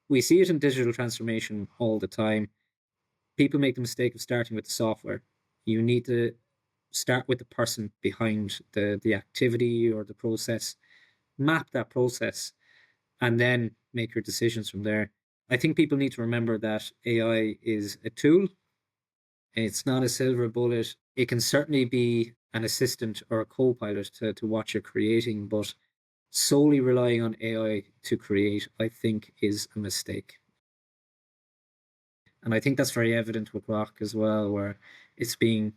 we see it in digital transformation all the time. People make the mistake of starting with the software. You need to start with the person behind the activity or the process, map that process, and then make your decisions from there. I think people need to remember that AI is a tool. It's not a silver bullet. It can certainly be an assistant or a co-pilot to what you're creating, but solely relying on AI to create, I think, is a mistake. And I think that's very evident with Rock as well, where it's being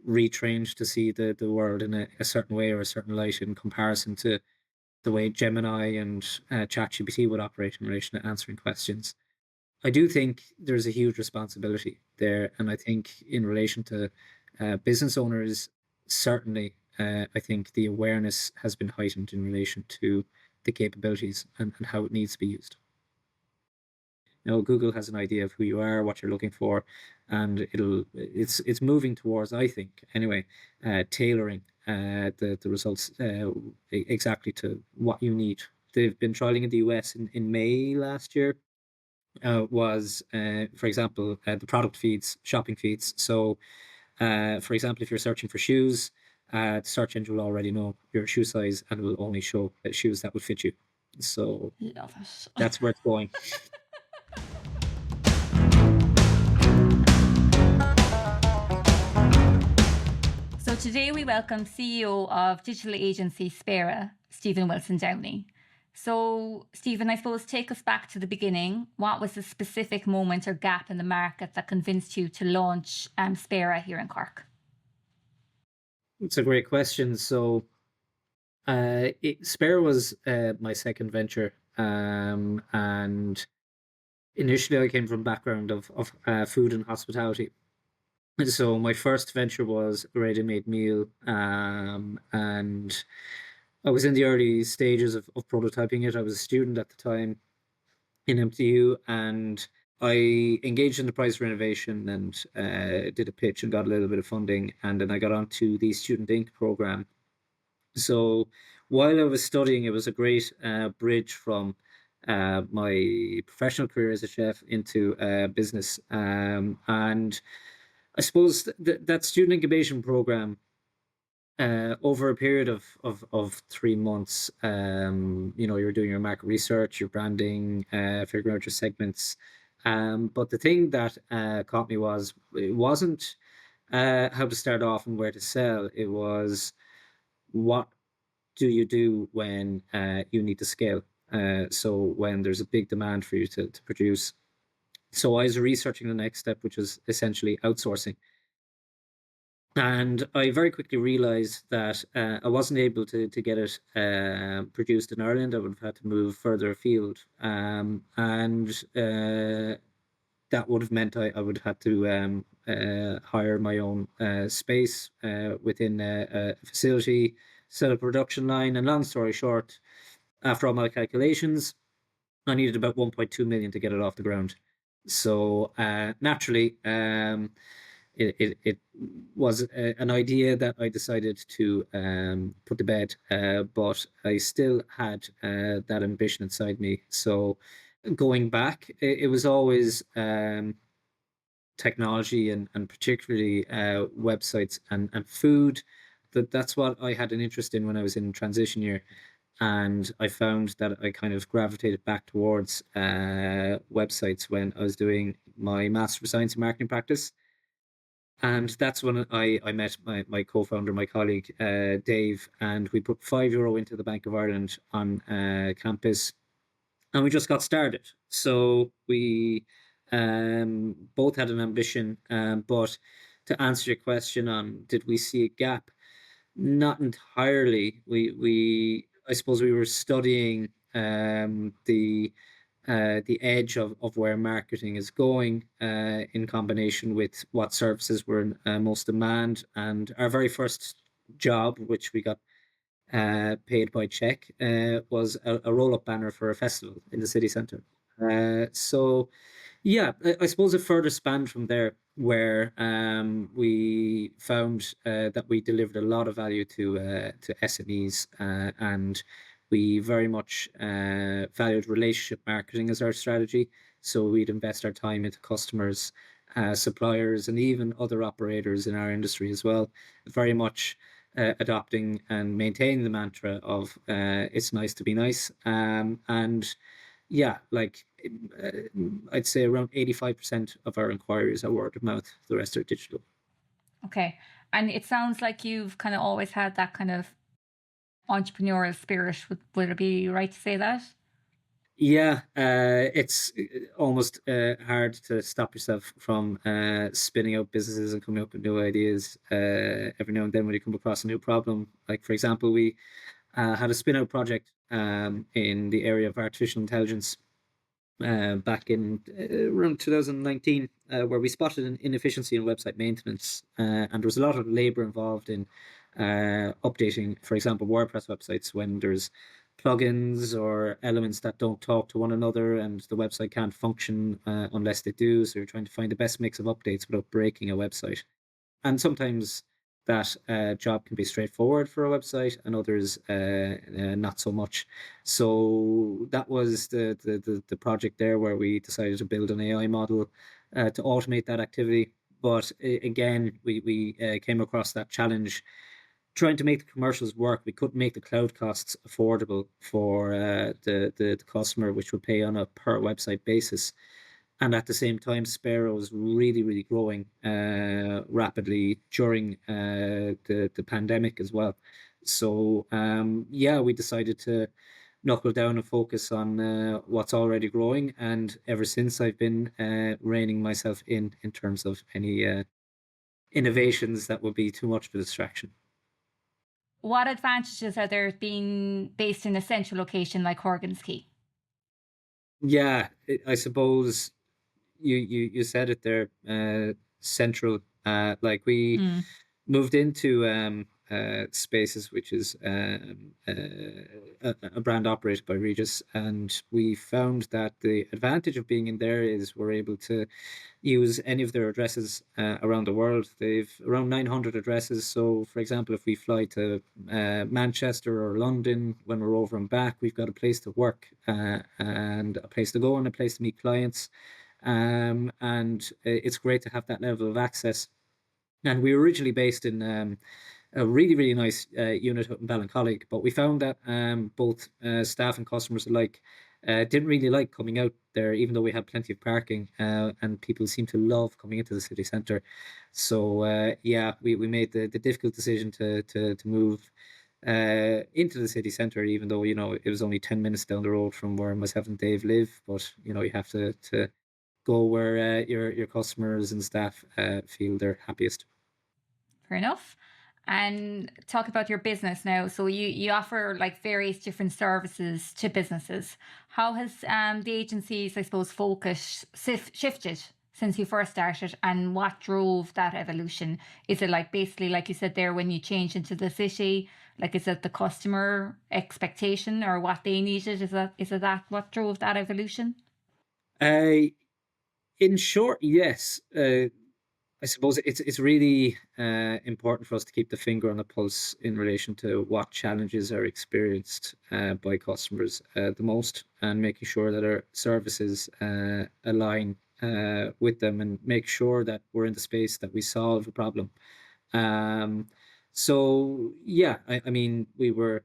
retrained to see the world in a certain way or a certain light in comparison to the way Gemini and ChatGPT would operate in relation to answering questions. I do think there's a huge responsibility there, and I think in relation to business owners, certainly, I think the awareness has been heightened in relation to the capabilities and how it needs to be used. Now, Google has an idea of who you are, what you're looking for, and it's moving towards, I think, anyway, tailoring the results exactly to what you need. They've been trialing in the US in May last year. Was, for example, the product feeds, shopping feeds. So, for example, if you're searching for shoes, the search engine will already know your shoe size and will only show shoes that will fit you. So Love it. that's where it's going. So today we welcome CEO of digital agency Spéire, Stephen Wilson Downey. So, Stephen, I suppose take us back to the beginning. What was the specific moment or gap in the market that convinced you to launch Spéire here in Cork? It's a great question. So, Spare was my second venture, and initially I came from a background of food and hospitality. And so my first venture was a ready-made meal, and I was in the early stages of prototyping it. I was a student at the time in MTU, and I engaged in the prize renovation and did a pitch and got a little bit of funding, and then I got onto the Student Inc. program. So while I was studying, it was a great bridge from my professional career as a chef into business. And I suppose that student incubation program, over a period of 3 months, you're doing your market research, your branding, figuring out your segments. But the thing that caught me was it wasn't how to start off and where to sell. It was what do you do when you need to scale? So when there's a big demand for you to produce. So I was researching the next step, which was essentially outsourcing. And I very quickly realized that I wasn't able to get it produced in Ireland. I would have had to move further afield. And that would have meant I would have had to hire my own space within a facility, set up a production line. And long story short, after all my calculations, I needed about 1.2 million to get it off the ground. So naturally, it was an idea that I decided to put to bed, but I still had that ambition inside me. So going back, it was always technology and particularly websites and food. That's what I had an interest in when I was in transition year. And I found that I kind of gravitated back towards websites when I was doing my Master of Science in Marketing Practice. And that's when I met my co-founder, my colleague, Dave, and we put €5 into the Bank of Ireland on campus, and we just got started. So we both had an ambition, but to answer your question on did we see a gap? Not entirely. I suppose we were studying the edge of where marketing is going in combination with what services were in most demand. And our very first job, which we got paid by check, was a roll up banner for a festival in the city centre. So, yeah, I suppose it further spanned from there, where we found that we delivered a lot of value to SMEs, and We very much valued relationship marketing as our strategy. So we'd invest our time into customers, suppliers, and even other operators in our industry as well. Very much adopting and maintaining the mantra of it's nice to be nice. And yeah, like uh, I'd say around 85% of our inquiries are word of mouth, the rest are digital. Okay. And it sounds like you've kind of always had that kind of entrepreneurial spirit. Would it be right to say that? Yeah, it's almost hard to stop yourself from spinning out businesses and coming up with new ideas every now and then when you come across a new problem. Like, for example, we had a spin out project in the area of artificial intelligence back in around 2019, where we spotted an inefficiency in website maintenance. And there was a lot of labor involved in updating, for example, WordPress websites when there's plugins or elements that don't talk to one another and the website can't function unless they do. So you're trying to find the best mix of updates without breaking a website. And sometimes that job can be straightforward for a website, and others not so much. So that was the project there where we decided to build an AI model to automate that activity. But again, we came across that challenge trying to make the commercials work. We couldn't make the cloud costs affordable for the customer, which would pay on a per website basis. And at the same time, Spéire was really, really growing rapidly during the pandemic as well. So yeah, we decided to knuckle down and focus on what's already growing. And ever since, I've been reining myself in terms of any innovations that would be too much of a distraction. What advantages are there being based in a central location like Horgan's Key? Yeah, I suppose you said it there. Central, like we Mm. moved into Spaces, which is a brand operated by Regis, and we found that the advantage of being in there is we're able to use any of their addresses around the world. They've around 900 addresses. So, for example, if we fly to Manchester or London when we're over and back, we've got a place to work and a place to go and a place to meet clients. And it's great to have that level of access. And we were originally based in a really, really nice unit out in Ballincollig, but we found that both staff and customers alike didn't really like coming out there, even though we had plenty of parking, and people seem to love coming into the city centre. So yeah, we made the difficult decision to move into the city centre, even though it was only 10 minutes down the road from where myself and Dave live. But you have to go where your customers and staff feel they're happiest. Fair enough. And talk about your business now. So you offer like various different services to businesses. How has the agency's, I suppose, focus shifted since you first started, and what drove that evolution? Is it like basically like you said there when you changed into the city? Like is it the customer expectation or what they needed? Is it that what drove that evolution? Uh, in short, yes. I suppose it's really important for us to keep the finger on the pulse in relation to what challenges are experienced by customers the most, and making sure that our services align with them, and make sure that we're in the space that we solve a problem. Um, so yeah, I mean, we were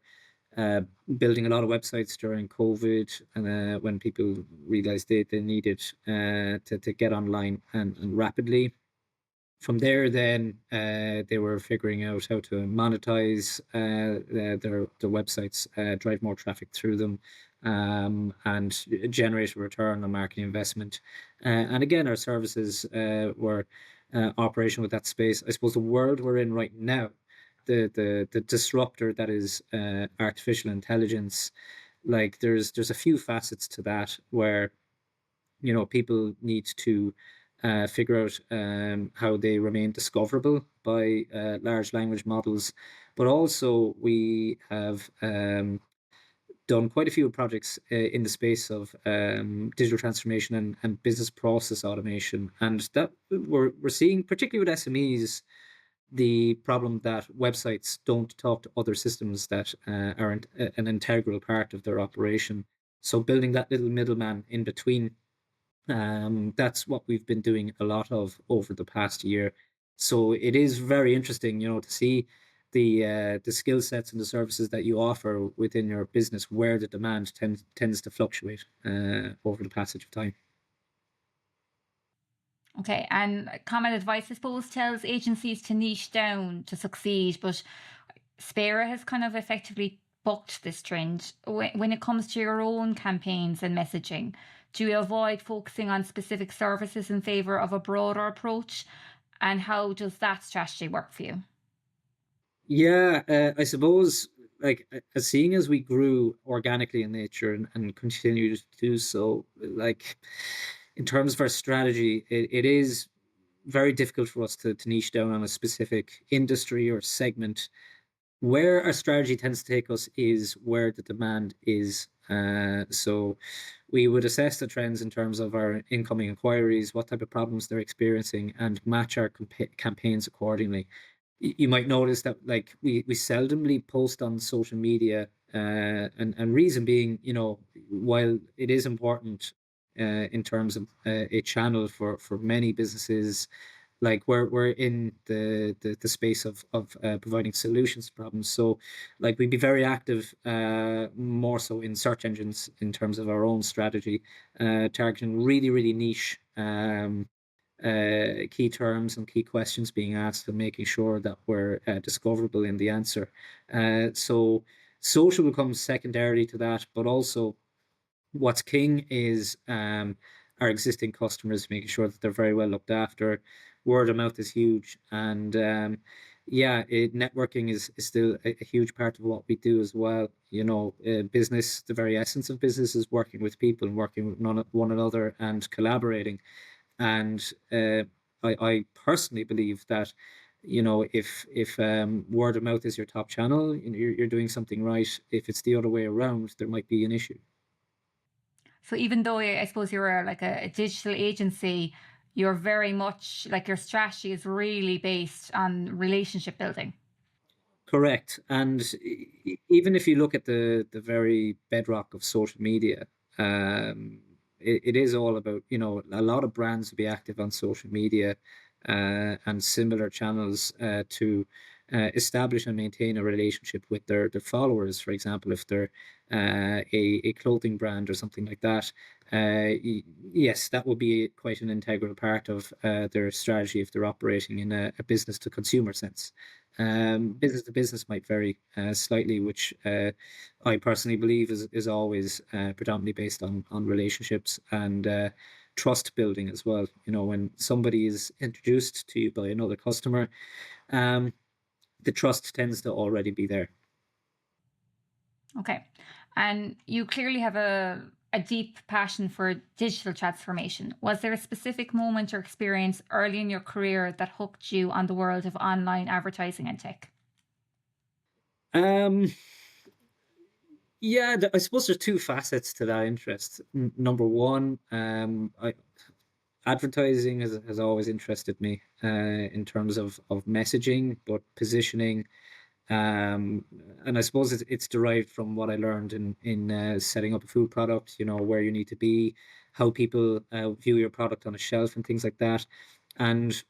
uh, building a lot of websites during COVID, and when people realized they needed to get online and rapidly. From there, then they were figuring out how to monetize their websites, drive more traffic through them, and generate a return on marketing investment. And again, our services were operational with that space. I suppose the world we're in right now, the disruptor that is artificial intelligence, like there's a few facets to that where people need to figure out how they remain discoverable by large language models. But also, we have done quite a few projects in the space of digital transformation and business process automation. And that we're seeing, particularly with SMEs, the problem that websites don't talk to other systems that aren't an integral part of their operation. So building that little middleman in between, that's what we've been doing a lot of over the past year. So it is very interesting, to see the skill sets and the services that you offer within your business, where the demand tends to fluctuate over the passage of time. Okay, and common advice, I suppose, tells agencies to niche down to succeed, but Spéire has kind of effectively bucked this trend. When it comes to your own campaigns and messaging, do you avoid focusing on specific services in favour of a broader approach? And how does that strategy work for you? Yeah, I suppose, like, seeing as we grew organically in nature and continue to do so, like, in terms of our strategy, it is very difficult for us to niche down on a specific industry or segment. Where our strategy tends to take us is where the demand is. So we would assess the trends in terms of our incoming inquiries, what type of problems they're experiencing, and match our campaigns accordingly. You might notice that, like, we seldomly post on social media, and reason being, while it is important in terms of a channel for many businesses, like we're in the space of providing solutions to problems. So, like, we'd be very active, more so in search engines in terms of our own strategy, targeting really niche key terms and key questions being asked, and making sure that we're discoverable in the answer. So social becomes secondary to that, but also what's king is our existing customers, making sure that they're very well looked after. Word of mouth is huge, and networking is still a huge part of what we do as well. Business, the very essence of business is working with people and working with one another and collaborating. And I personally believe that, if word of mouth is your top channel, you're doing something right. If it's the other way around, there might be an issue. So even though I suppose you're like a digital agency, you're very much like your strategy is really based on relationship building. Correct. And even if you look at the very bedrock of social media, it is all about, a lot of brands will be active on social media and similar channels to establish and maintain a relationship with their followers. For example, if they're a clothing brand or something like that, yes, that would be quite an integral part of their strategy if they're operating in a business to consumer sense. Business to business might vary slightly, which I personally believe is always predominantly based on relationships and trust building as well. When somebody is introduced to you by another customer, um, the trust tends to already be there. Okay. And you clearly have a deep passion for digital transformation. Was there a specific moment or experience early in your career that hooked you on the world of online advertising and tech? Um, yeah, I suppose there's two facets to that interest. Number one, advertising has always interested me in terms of messaging, but positioning. And I suppose it's derived from what I learned in setting up a food product. Where you need to be, how people view your product on a shelf, and things like that. And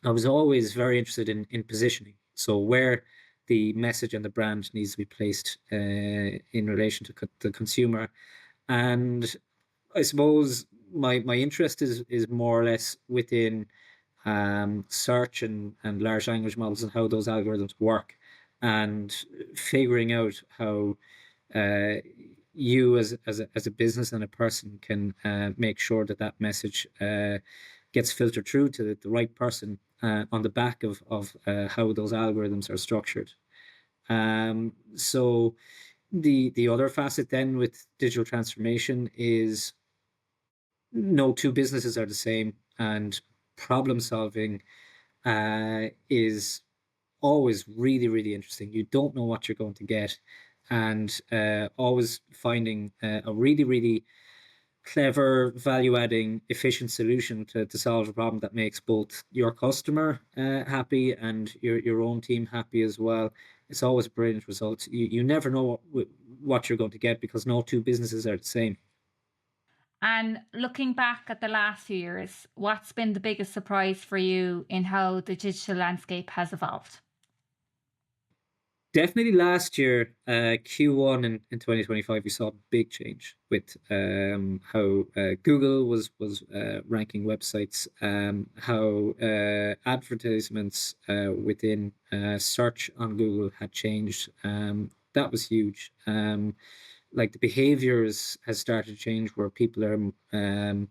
I was always very interested in positioning. So where the message and the brand needs to be placed in relation to the consumer. And I suppose my interest is more or less within search and large language models and how those algorithms work, and figuring out how uh, you as a business and a person can make sure that that message gets filtered through to the right person on the back of how those algorithms are structured. So the other facet then with digital transformation is, no two businesses are the same, and problem solving is always really interesting. You don't know what you're going to get, and always finding a really clever, value-adding, efficient solution to solve a problem that makes both your customer happy and your own team happy as well. It's always a brilliant result. You never know what you're going to get because no two businesses are the same. And looking back at the last few years, what's been the biggest surprise for you in how the digital landscape has evolved? Definitely last year, Q1 in 2025, we saw a big change with how Google was ranking websites, how advertisements within search on Google had changed. That was huge. Like the behaviors has started to change where people are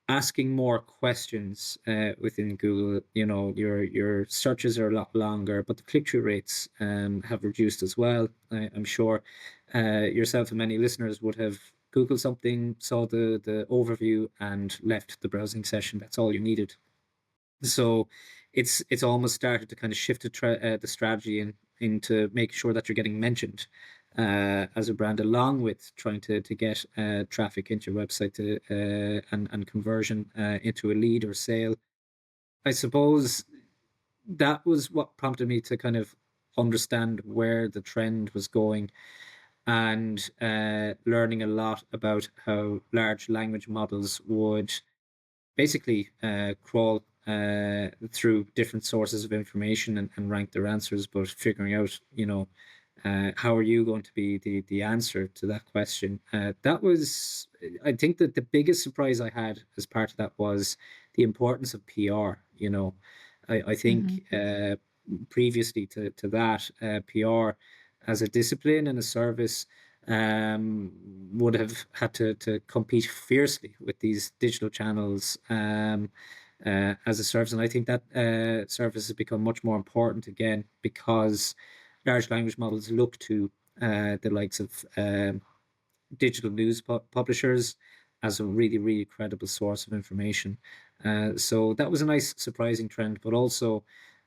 asking more questions within Google. You know, your searches are a lot longer, but the click-through rates have reduced as well. I'm sure yourself and many listeners would have Googled something, saw the overview, and left the browsing session. That's all you needed. So it's almost started to kind of shift the strategy into making sure that you're getting mentioned as a brand, along with trying to get traffic into your website and conversion into a lead or sale. I suppose that was what prompted me to kind of understand where the trend was going and learning a lot about how large language models would basically crawl through different sources of information and rank their answers, but figuring out, how are you going to be the answer to that question? That was, I think that the biggest surprise I had as part of that was the importance of PR. I think Hmm. previously to that, PR as a discipline and a service would have had to compete fiercely with these digital channels as a service. And I think that service has become much more important again because large language models look to the likes of digital news publishers as a really, really credible source of information. So that was a nice, surprising trend, but also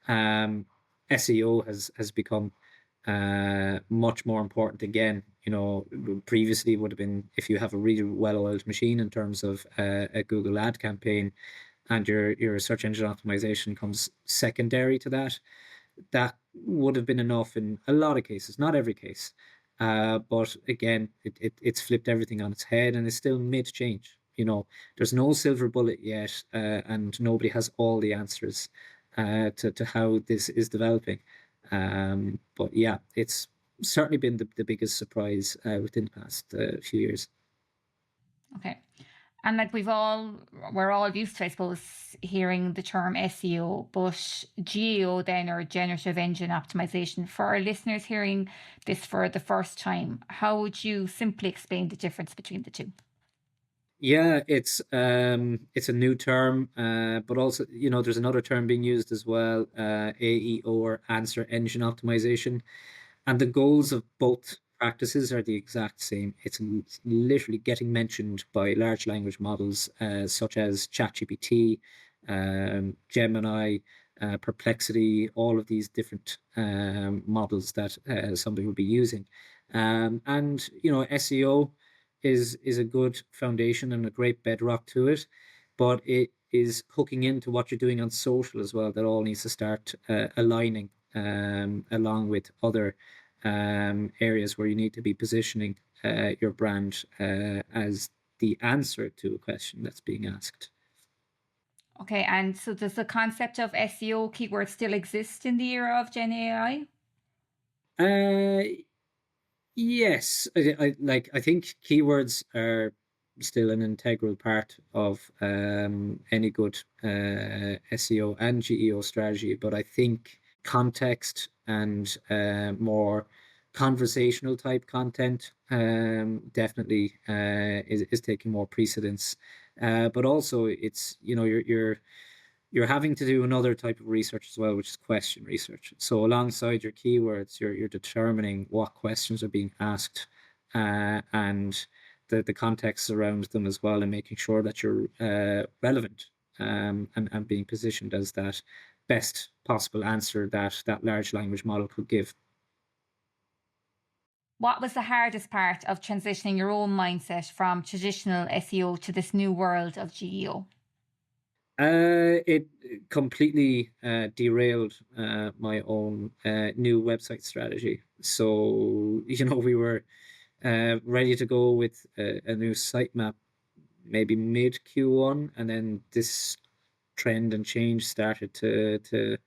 SEO has become much more important again. Previously would have been if you have a really well-oiled machine in terms of a Google ad campaign, and your search engine optimization comes secondary to that. That would have been enough in a lot of cases, not every case. But again, it's flipped everything on its head and it's still mid-change. There's no silver bullet yet, and nobody has all the answers to how this is developing. But yeah, it's certainly been the biggest surprise within the past few years. Okay. And like we're all used to, I suppose, hearing the term SEO, but GEO then, or generative engine optimization, for our listeners hearing this for the first time, how would you simply explain the difference between the two? Yeah, it's a new term, but also there's another term being used as well, AEO, or answer engine optimization, and the goals of both practices are the exact same. It's literally getting mentioned by large language models such as ChatGPT, Gemini, Perplexity, all of these different models that somebody will be using, and SEO is a good foundation and a great bedrock to it, but it is hooking into what you're doing on social as well. That all needs to start aligning along with other areas where you need to be positioning your brand as the answer to a question that's being asked. Okay, and so does the concept of SEO keywords still exist in the era of Gen AI? Uh, Yes, I think keywords are still an integral part of any good SEO and GEO strategy, but I think context and more conversational type content definitely is taking more precedence. But also, it's you're having to do another type of research as well, which is question research. So alongside your keywords, you're determining what questions are being asked, and the context around them as well, and making sure that you're relevant, and being positioned as that best possible answer that large language model could give. What was the hardest part of transitioning your own mindset from traditional SEO to this new world of GEO? It completely derailed my own new website strategy. So, we were ready to go with a new sitemap maybe mid Q1, and then this trend and change started to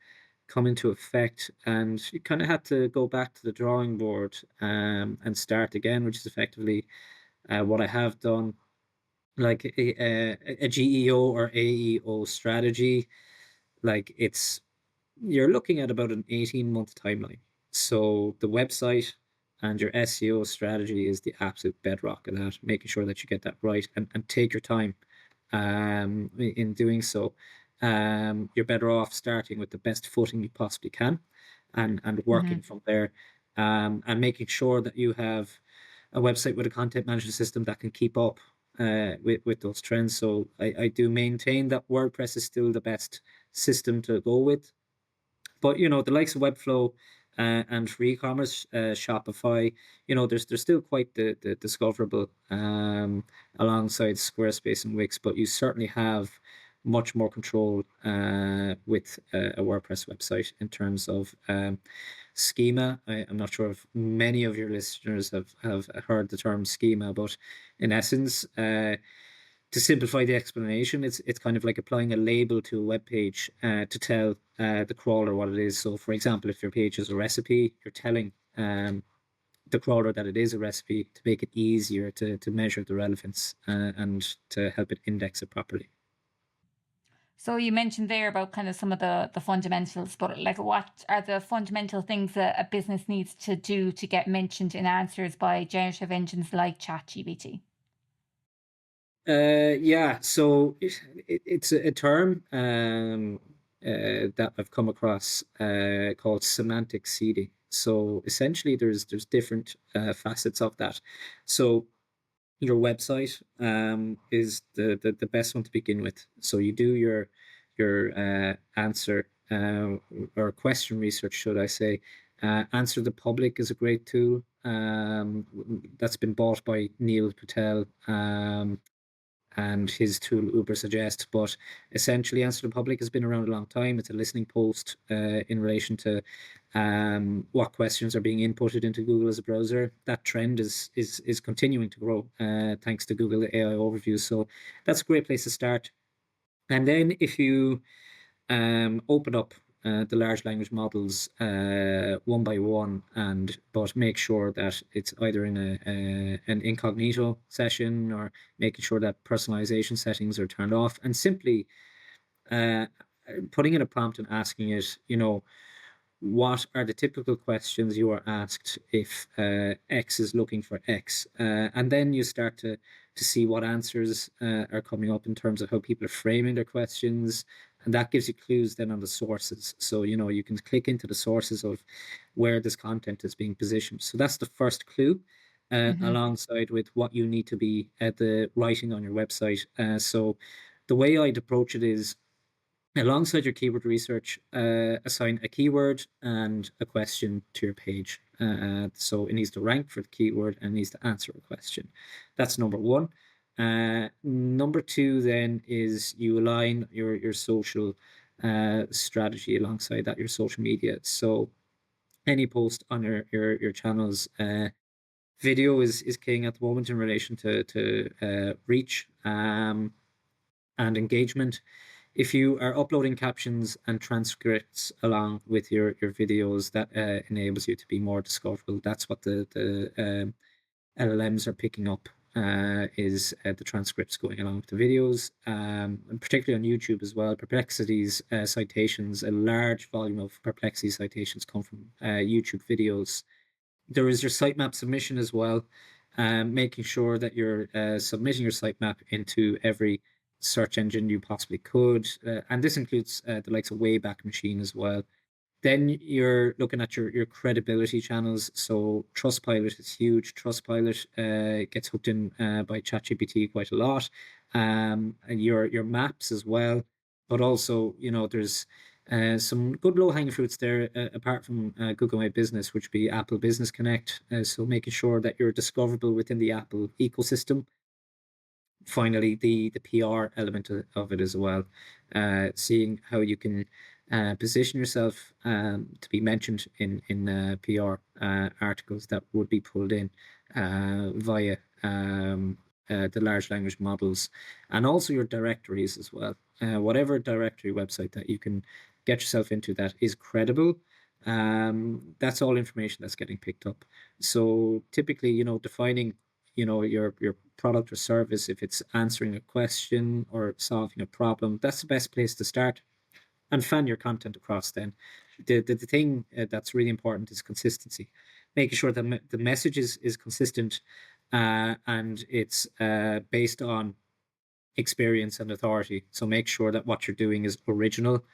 come into effect, and you kind of had to go back to the drawing board and start again, which is effectively what I have done. Like a GEO or AEO strategy, like you're looking at about an 18-month timeline. So the website and your SEO strategy is the absolute bedrock of that, making sure that you get that right, and take your time in doing so. You're better off starting with the best footing you possibly can, and Hmm. working from there, and making sure that you have a website with a content management system that can keep up with those trends. So I do maintain that WordPress is still the best system to go with, but the likes of Webflow and for e-commerce, Shopify, there's still quite the discoverable alongside Squarespace and Wix, but you certainly have much more control with a WordPress website in terms of schema. I'm not sure if many of your listeners have heard the term schema, but in essence, to simplify the explanation, it's kind of like applying a label to a web page to tell the crawler what it is. So, for example, if your page is a recipe, you're telling the crawler that it is a recipe to make it easier to measure the relevance and to help it index it properly. So you mentioned there about kind of some of the fundamentals, but like what are the fundamental things that a business needs to do to get mentioned in answers by generative engines like ChatGPT? Yeah, so it's a term that I've come across called semantic seeding. So essentially, there's different facets of that. So your website is the best one to begin with. So you do your answer or question research, should I say. Answer the Public is a great tool that's been bought by Neil Patel. And his tool Ubersuggest. But essentially, Answer the Public has been around a long time. It's a listening post in relation to what questions are being inputted into Google as a browser. That trend is continuing to grow thanks to Google AI Overviews. So that's a great place to start. And then if you open up the large language models one by one, but make sure that it's either in an incognito session, or making sure that personalization settings are turned off, and simply uh, putting in a prompt and asking it, what are the typical questions you are asked if X is looking for X? And then you start to see what answers are coming up in terms of how people are framing their questions. And that gives you clues then on the sources. So, you can click into the sources of where this content is being positioned. So that's the first clue, Hmm. alongside with what you need to be at the writing on your website. So the way I'd approach it is, alongside your keyword research, assign a keyword and a question to your page. So it needs to rank for the keyword and needs to answer a question. That's number one. Number two then is you align your social strategy alongside that, your social media. So any post on your channels, video is king at the moment in relation to reach and engagement. If you are uploading captions and transcripts along with your videos, that enables you to be more discoverable. That's what the LLMs are picking up, is the transcripts going along with the videos, and particularly on YouTube as well. Perplexity's citations, a large volume of Perplexity citations come from YouTube videos. There is your sitemap submission as well, making sure that you're submitting your sitemap into every search engine you possibly could, and this includes the likes of Wayback Machine as well. Then you're looking at your credibility channels. So Trustpilot is huge. Trustpilot gets hooked in by ChatGPT quite a lot. And your maps as well, but also there's Some good low-hanging fruits there, apart from Google My Business, which would be Apple Business Connect. So making sure that you're discoverable within the Apple ecosystem. Finally, the PR element of it as well, seeing how you can position yourself to be mentioned in PR articles that would be pulled in via the large language models, and also your directories as well. Whatever directory website that you can get yourself into that is credible, that's all information that's getting picked up. So typically, defining your product or service, if it's answering a question or solving a problem, that's the best place to start, and fan your content across. Then the thing that's really important is consistency, making sure that the message is consistent, and it's based on experience and authority. So make sure that what you're doing is original,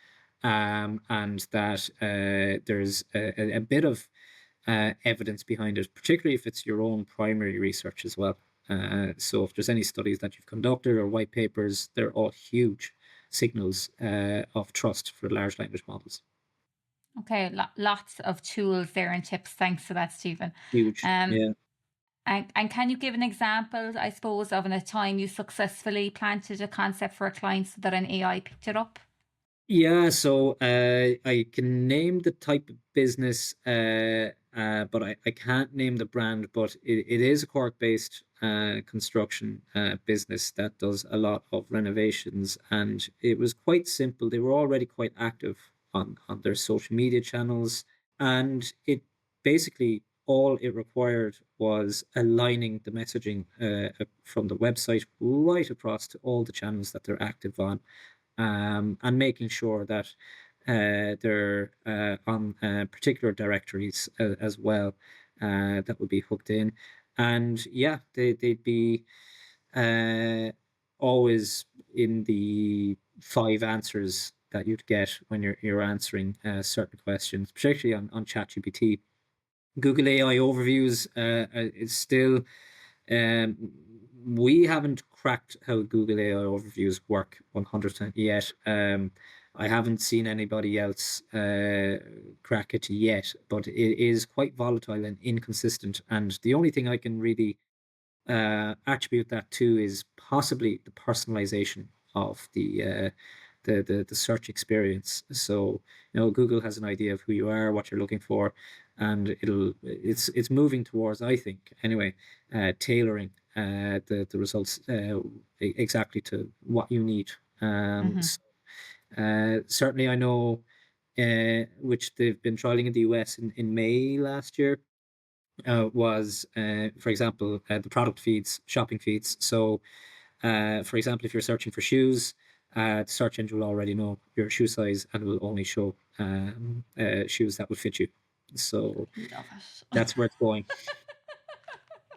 and that there's a bit of evidence behind it, particularly if it's your own primary research as well. So if there's any studies that you've conducted or white papers, they're all huge signals of trust for large language models. Okay, lots of tools there and tips. Thanks for that, Stephen. Huge, Um, yeah. and can you give an example, I suppose, of a time you successfully planted a concept for a client so that an AI picked it up? Yeah, so I can name the type of business, but I can't name the brand, but it is a Cork-based construction business that does a lot of renovations, and it was quite simple. They were already quite active on their social media channels, and it basically all it required was aligning the messaging from the website right across to all the channels that they're active on, and making sure that they're on particular directories as well, that would be hooked in. And yeah, they'd be always in the five answers that you'd get when you're answering certain questions, particularly on ChatGPT. Google AI overviews is still, um, we haven't cracked how Google AI overviews work 100% yet. I haven't seen anybody else crack it yet, but it is quite volatile and inconsistent. And the only thing I can really attribute that to is possibly the personalization of the search experience. So Google has an idea of who you are, what you're looking for, and it's moving towards, I think anyway, tailoring the results exactly to what you need. Hmm. So, certainly I know, which they've been trialing in the US in May last year, was, for example, the product feeds, shopping feeds. So, for example, if you're searching for shoes, the search engine will already know your shoe size and will only show shoes that will fit you. So Love it. that's where it's going.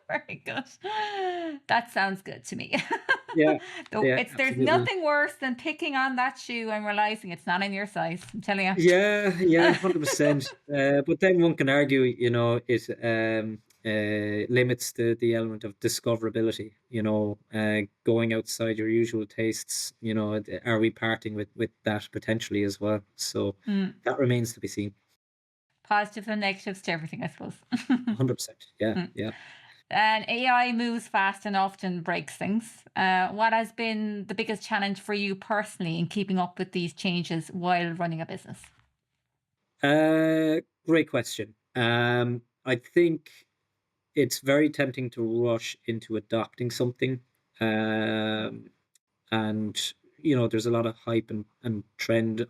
Very good. That sounds good to me. Yeah, Though yeah, there's absolutely. nothing worse than picking on that shoe and realizing it's not in your size. I'm telling you. Yeah, yeah, 100%. But then one can argue, it limits the element of discoverability. Going outside your usual tastes. Are we parting with that potentially as well? So Mm. that remains to be seen. Positives and negatives to everything, I suppose. 100%. Yeah, Mm. yeah. And AI moves fast and often breaks things. What has been the biggest challenge for you personally in keeping up with these changes while running a business? Uh, Great question. I think it's very tempting to rush into adopting something. Um, and there's a lot of hype and trend,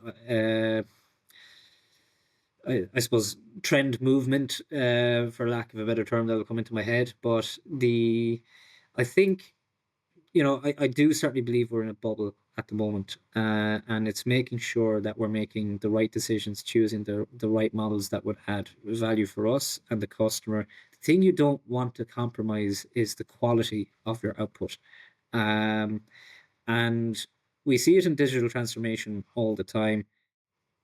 I suppose trend movement, for lack of a better term that will come into my head. But I think, I do certainly believe we're in a bubble at the moment, and it's making sure that we're making the right decisions, choosing the right models that would add value for us and the customer. The thing you don't want to compromise is the quality of your output. um, and we see it in digital transformation all the time.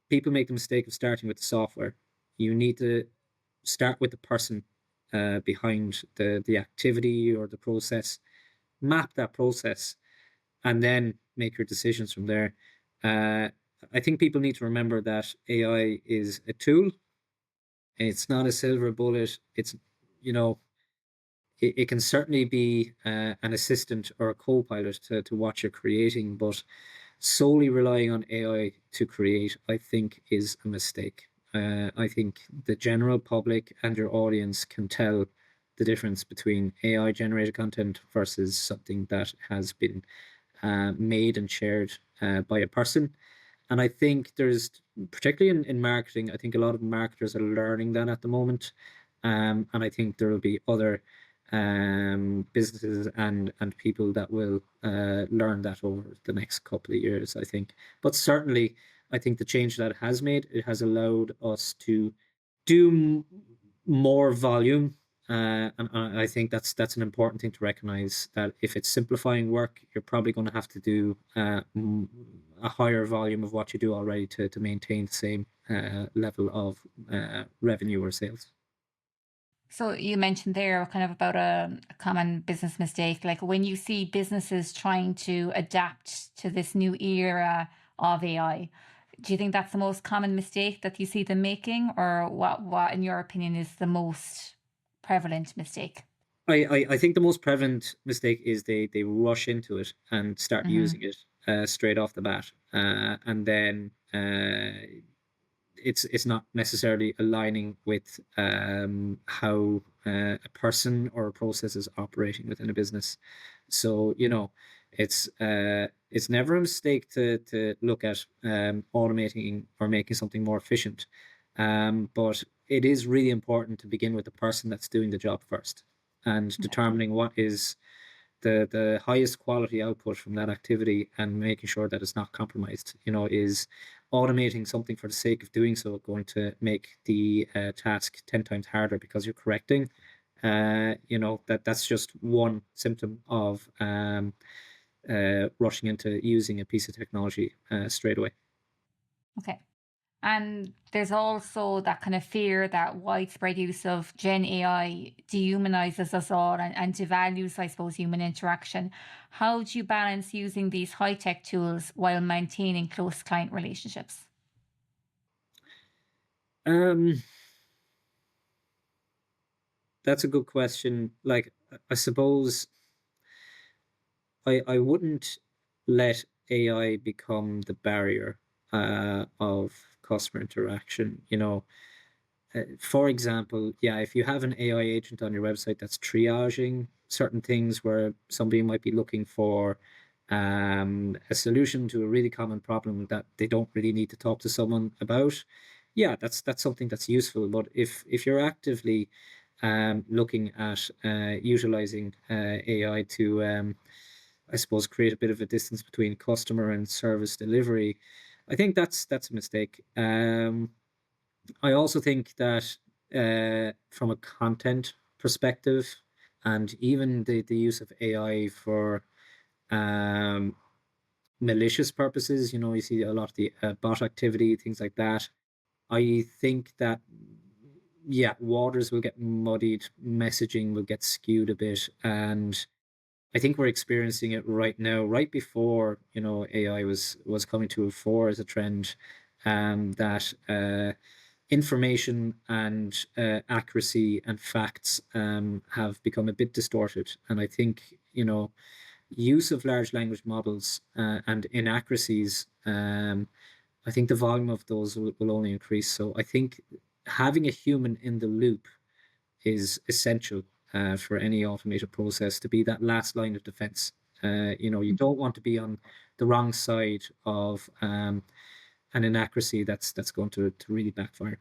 People make the mistake of starting with the software. You need to start with the person behind the activity or the process, map that process, and then make your decisions from there. Uh, I think people need to remember that AI is a tool. It's not a silver bullet. It's, you know, it can certainly be an assistant or a co-pilot to what you're creating, but solely relying on AI to create, I think, is a mistake. I think the general public and your audience can tell the difference between AI generated content versus something that has been made and shared by a person. And I think there's, particularly in marketing, I think a lot of marketers are learning that at the moment. And I think there will be other businesses and people that will learn that over the next couple of years, I think. But certainly, I think the change that it has made, it has allowed us to do more volume. And I think that's an important thing to recognize, that if it's simplifying work, you're probably going to have to do a higher volume of what you do already to maintain the same level of revenue or sales. So you mentioned there kind of about a common business mistake, like when you see businesses trying to adapt to this new era of AI. Do you think that's the most common mistake that you see them making, or what in your opinion is the most prevalent mistake? I think the most prevalent mistake is they rush into it and start Hmm. using it straight off the bat, and then it's not necessarily aligning with how a person or a process is operating within a business. So, it's never a mistake to look at automating or making something more efficient. But it is really important to begin with the person that's doing the job first, and Okay. determining what is the highest quality output from that activity, and making sure that it's not compromised. Is automating something for the sake of doing so going to make the task 10 times harder because you're correcting? That's just one symptom of rushing into using a piece of technology straight away. Okay. And there's also that kind of fear that widespread use of Gen AI dehumanizes us all and devalues, I suppose, human interaction. How do you balance using these high tech tools while maintaining close client relationships? Um, that's a good question. Like, I suppose I wouldn't let AI become the barrier of customer interaction. For example, yeah, if you have an AI agent on your website that's triaging certain things where somebody might be looking for a solution to a really common problem that they don't really need to talk to someone about, yeah, that's something that's useful. But if you're actively looking at utilizing AI to, I suppose, create a bit of a distance between customer and service delivery, I think that's a mistake. I also think that from a content perspective, and even the use of AI for um, malicious purposes, you see a lot of the bot activity, things like that. I think that, yeah, waters will get muddied, messaging will get skewed a bit, and I think we're experiencing it right now, right before AI was coming to a fore as a trend, that information and accuracy and facts have become a bit distorted. And I think use of large language models and inaccuracies. I think the volume of those will only increase. So I think having a human in the loop is essential for any automated process, to be that last line of defense. You don't want to be on the wrong side of an inaccuracy that's going to really backfire.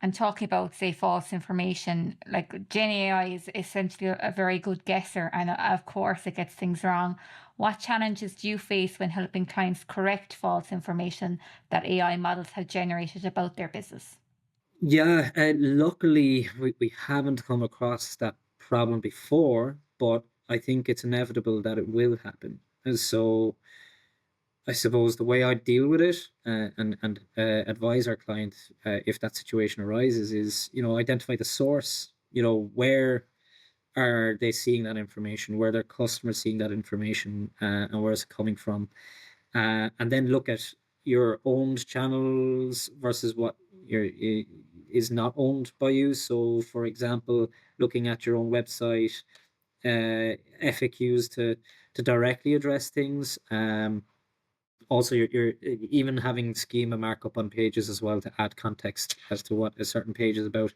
And talking about, say, false information, like Gen AI is essentially a very good guesser, and of course it gets things wrong. What challenges do you face when helping clients correct false information that AI models have generated about their business? Yeah, luckily we haven't come across that problem before, but I think it's inevitable that it will happen. And so I suppose the way I deal with it and advise our clients if that situation arises is, identify the source. Where are they seeing that information? Where are their customers seeing that information, and where is it coming from? And then look at your owned channels versus what is not owned by you. So, for example, looking at your own website, FAQs to directly address things. Also, you're even having schema markup on pages as well to add context as to what a certain page is about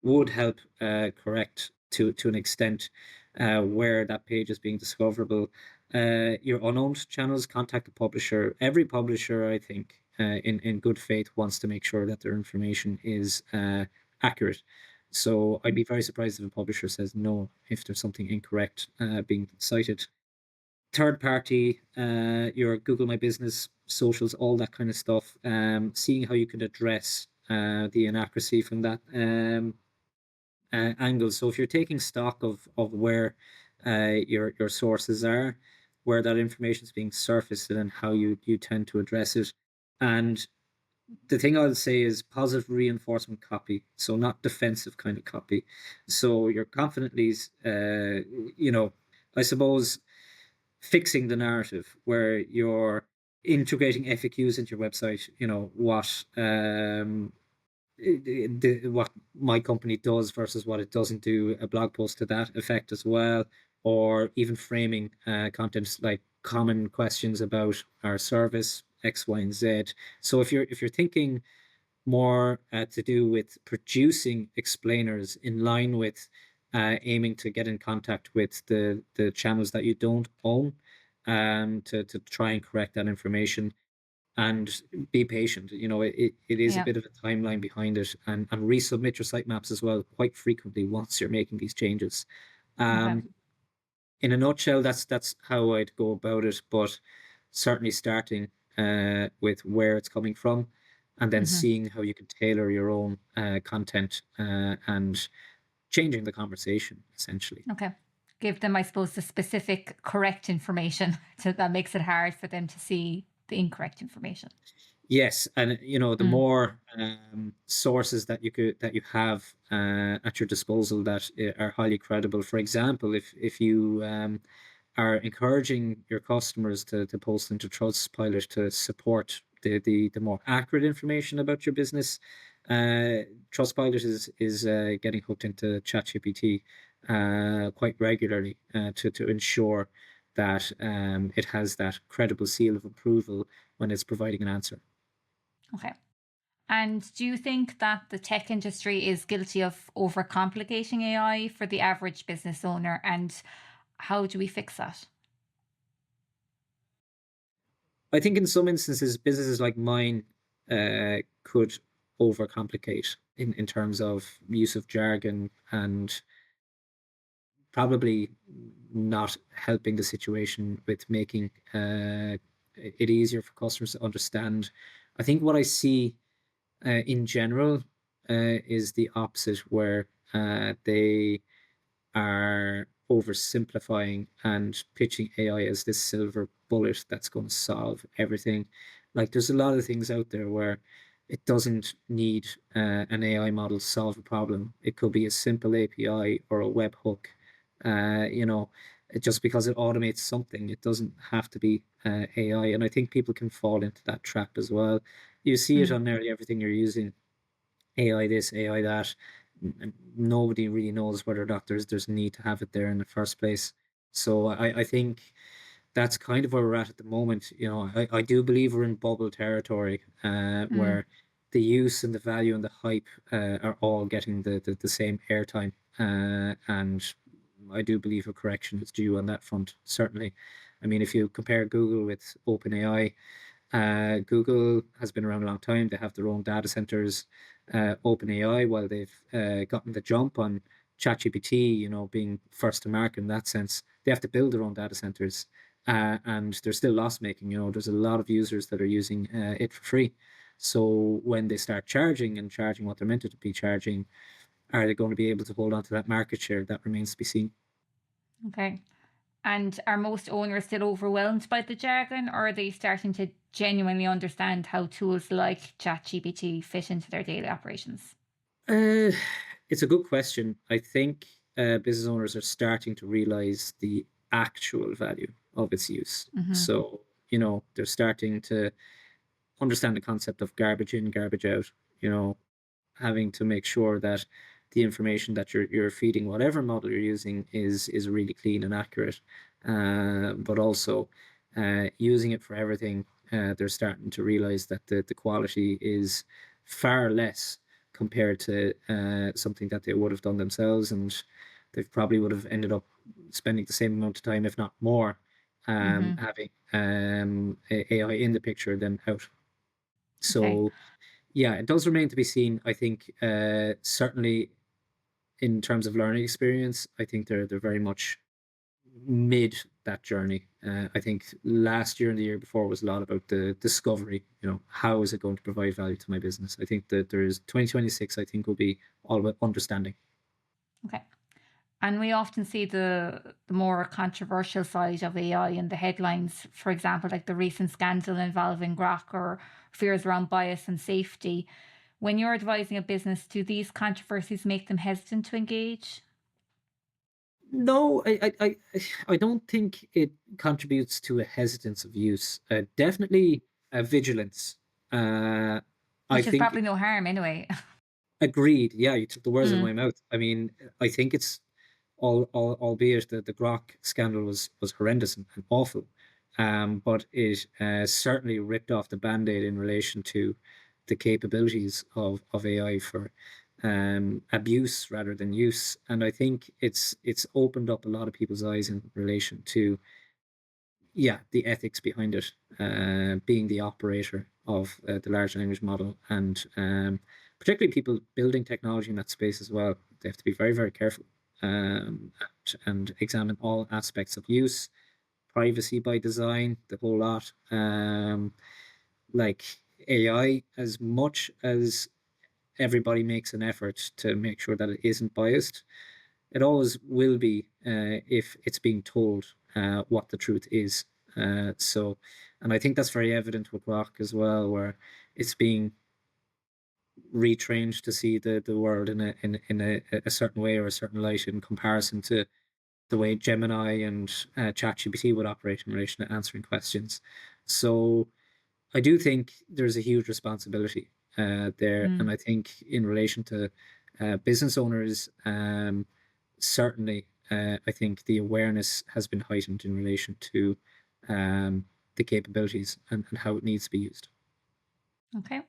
would help correct to an extent where that page is being discoverable. Your unowned channels, contact the publisher. Every publisher, I think, in good faith, wants to make sure that their information is accurate. So I'd be very surprised if a publisher says no if there's something incorrect being cited. Third party, your Google My Business, socials, all that kind of stuff. Seeing how you can address the inaccuracy from that angle. So if you're taking stock of where your sources are, where that information is being surfaced, and how you tend to address it. And the thing I'll say is positive reinforcement copy, so not defensive kind of copy. So you're confidently, I suppose, fixing the narrative where you're integrating FAQs into your website. What my company does versus what it doesn't do, a blog post to that effect as well, or even framing content like common questions about our service X, Y, and Z. So if you're thinking more to do with producing explainers in line with aiming to get in contact with the channels that you don't own, to try and correct that information and be patient. It is a Yeah. bit of a timeline behind it, and resubmit your sitemaps as well quite frequently once you're making these changes. Okay. In a nutshell, that's how I'd go about it, but certainly starting with where it's coming from, and then Hmm. seeing how you can tailor your own content and changing the conversation essentially. Okay. Give them, I suppose, the specific correct information that makes it hard for them to see the incorrect information. Yes, and the Mm. more sources that you have at your disposal that are highly credible. For example, if you are encouraging your customers to post into Trustpilot to support the more accurate information about your business, Trustpilot is getting hooked into ChatGPT quite regularly to ensure that it has that credible seal of approval when it's providing an answer. Okay. And do you think that the tech industry is guilty of overcomplicating AI for the average business owner? And how do we fix that? I think in some instances, businesses like mine could overcomplicate in terms of use of jargon and probably not helping the situation with making it easier for customers to understand. I think what I see in general is the opposite, where they are oversimplifying and pitching AI as this silver bullet that's going to solve everything. Like there's a lot of things out there where it doesn't need an AI model to solve a problem. It could be a simple API or a webhook. Just because it automates something, it doesn't have to be AI. And I think people can fall into that trap as well. You see it Mm. on nearly everything you're using. AI this, AI that. Nobody really knows whether or not there's a need to have it there in the first place. So I think that's kind of where we're at the moment. I do believe we're in bubble territory, Mm. where the use and the value and the hype are all getting the same airtime. And I do believe a correction is due on that front, certainly. I mean, if you compare Google with OpenAI, Google has been around a long time. They have their own data centers. OpenAI, while they've gotten the jump on ChatGPT, being first to market in that sense, they have to build their own data centers, and they're still loss making. There's a lot of users that are using it for free. So when they start charging what they're meant to be charging, are they going to be able to hold on to that market share? That remains to be seen. Okay. And are most owners still overwhelmed by the jargon, or are they starting to genuinely understand how tools like ChatGPT fit into their daily operations? Uh, it's a good question. I think business owners are starting to realize the actual value of its use. Hmm. So, they're starting to understand the concept of garbage in, garbage out. You know, having to make sure that the information that you're feeding whatever model you're using is really clean and accurate, but also using it for everything. They're starting to realize that the quality is far less compared to something that they would have done themselves, and they probably would have ended up spending the same amount of time, if not more, Mm-hmm. having AI in the picture than out. Okay. So yeah, it does remain to be seen. I think certainly in terms of learning experience, I think they're very much mid that journey. I think last year and the year before was a lot about the discovery. You know, how is it going to provide value to my business? I think that there's 2026. I think will be all about understanding. Okay. And we often see the more controversial side of AI in the headlines, for example, like the recent scandal involving Grok or fears around bias and safety. When you're advising a business, do these controversies make them hesitant to engage? No, I don't think it contributes to a hesitance of use. Definitely a vigilance. Uh, I Which is think probably no harm anyway. agreed. Yeah, you took the words out of Mm, my mouth. I mean, I think it's albeit that the Grok scandal was horrendous and awful, but it certainly ripped off the band-aid in relation to the capabilities of AI for abuse rather than use. And I think it's opened up a lot of people's eyes in relation to, yeah, the ethics behind it, being the operator of the large language model, and particularly people building technology in that space as well. They have to be very, very careful, and examine all aspects of use, privacy by design, the whole lot. Like AI, as much as everybody makes an effort to make sure that it isn't biased, it always will be if it's being told what the truth is. So, and I think that's very evident with rock as well, where it's being retrained to see the world in a certain way or a certain light in comparison to the way Gemini and ChatGPT would operate in relation to answering questions. So I do think there's a huge responsibility there, and mm. I think in relation to business owners, certainly, I think the awareness has been heightened in relation to um, the capabilities and how it needs to be used. Okay.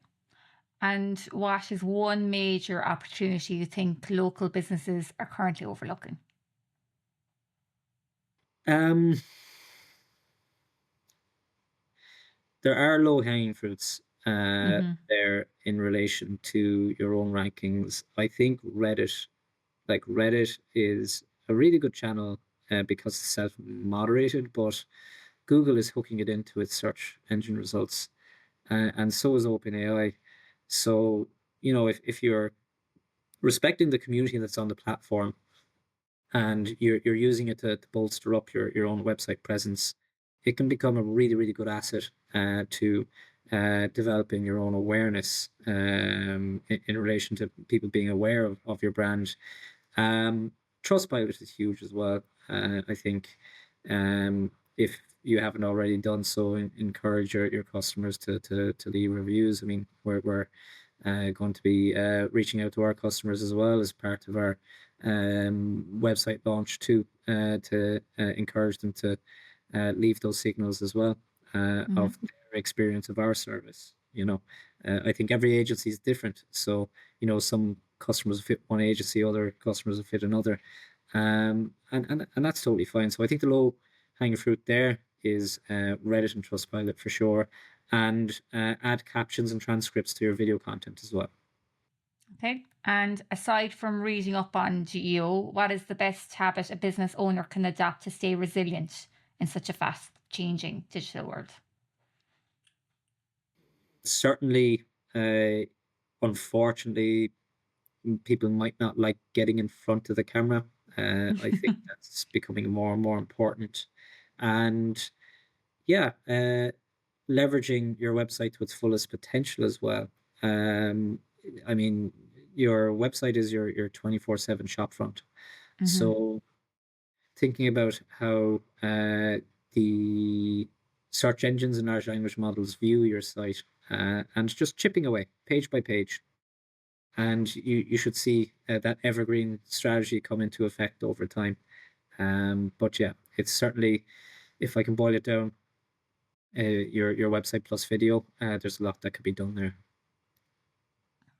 And what is one major opportunity you think local businesses are currently overlooking? Um, there are low hanging fruits Mm-hmm. there in relation to your own rankings. I think Reddit is a really good channel because it's self moderated, but Google is hooking it into its search engine results, and so is OpenAI. So, you know, if you're respecting the community that's on the platform and you're using it to bolster up your own website presence, it can become a really, really good asset to developing your own awareness in relation to people being aware of your brand. um, Trustpilot is huge as well. I think if you haven't already done so, encourage your customers to leave reviews. I mean, we're going to be reaching out to our customers as well as part of our website launch too, to encourage them to leave those signals as well Mm-hmm. of their experience of our service. You know, I think every agency is different, so you know some customers fit one agency, other customers will fit another, and that's totally fine. So I think the low hanging fruit there is Reddit and Trustpilot for sure, and add captions and transcripts to your video content as well. Okay. And aside from reading up on GEO, what is the best habit a business owner can adopt to stay resilient in such a fast changing digital world? Certainly, unfortunately, people might not like getting in front of the camera. I think that's becoming more and more important. And yeah, leveraging your website to its fullest potential as well. Um, I mean, your website is your 24/7 shop front. Mm-hmm. So thinking about how the search engines and large language models view your site, and just chipping away page by page. And you should see that evergreen strategy come into effect over time. But yeah, it's certainly, if I can boil it down, your website plus video, there's a lot that could be done there.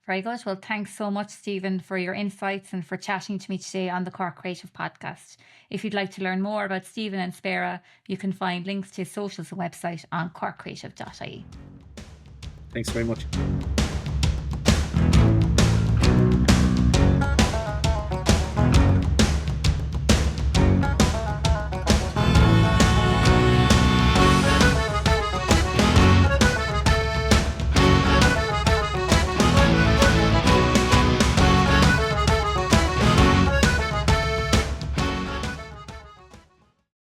Very good. Well, thanks so much, Stephen, for your insights and for chatting to me today on the Cork Creative Podcast. If you'd like to learn more about Stephen and Spéire, you can find links to his socials and website on corkcreative.ie. Thanks very much.